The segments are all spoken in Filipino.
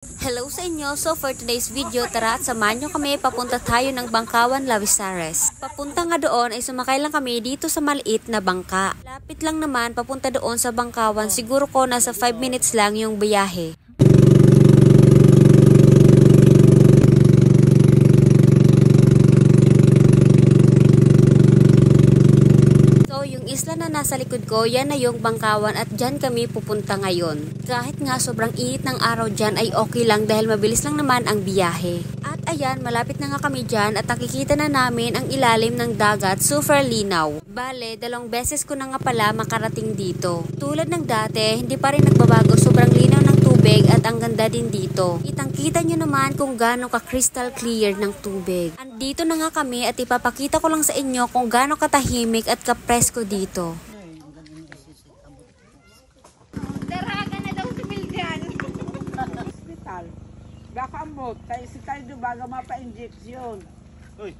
Hello sa inyo! So for today's video, tara at samahan nyo kami papunta tayo ng Bangkawan, Lavisares. Papunta nga doon ay sumakay lang kami dito sa maliit na bangka. Lapit lang naman papunta doon sa Bangkawan, siguro ko nasa 5 minutes lang yung biyahe. Isla na nasa likod ko, yan na yung Bangkawan at dyan kami pupunta ngayon. Kahit nga sobrang init ng araw dyan ay okay lang dahil mabilis lang naman ang biyahe. At ayan, malapit na nga kami dyan at nakikita na namin ang ilalim ng dagat, super linaw. Bale, 2 beses ko na nga pala makarating dito. Tulad ng dati, hindi pa rin nagbabago, sobrang linaw ng tubig at ang ganda din dito. Kitang-kita nyo naman kung gaano ka crystal clear ng tubig. Andito na nga kami at ipapakita ko lang sa inyo kung gaano katahimik at kapresko dito. Daraga na daw si Miljan. Hospital. Gakambot. Kaya si tayo baga mapa-injection. Uy.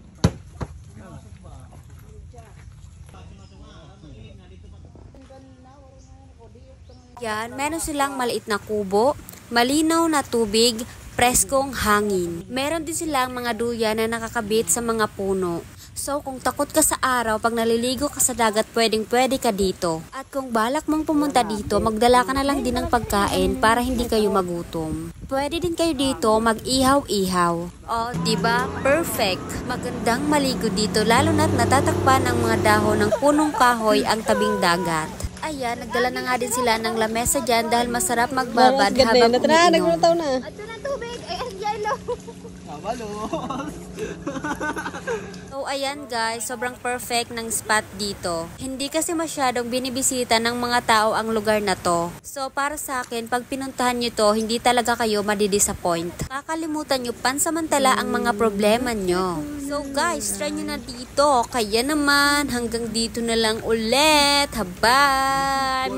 Yan, meron silang maliit na kubo, malinaw na tubig, preskong hangin. Meron din silang mga duyan na nakakabit sa mga puno. So kung takot ka sa araw, pag naliligo ka sa dagat, pwedeng-pwede ka dito. At kung balak mong pumunta dito, magdala ka na lang din ng pagkain para hindi kayo magutom. Pwede din kayo dito mag-ihaw-ihaw. Oh, diba? Perfect! Magandang maligo dito, lalo na't natatakpan ang mga dahon ng punong kahoy ang tabing dagat. Ayan, nagdala na nga din sila ng lamesa dyan dahil masarap magbabad habang umiinom. At na tubig, ay ang yellow. So ayan guys, sobrang perfect ng spot dito. Hindi kasi masyadong binibisita ng mga tao ang lugar na to. So para sa akin, pag pinuntahan nyo to, hindi talaga kayo madidisappoint. Kakalimutan nyo pansamantala ang mga problema nyo. So guys, try nyo na dito. Kaya naman, hanggang dito na lang ulit. Habay!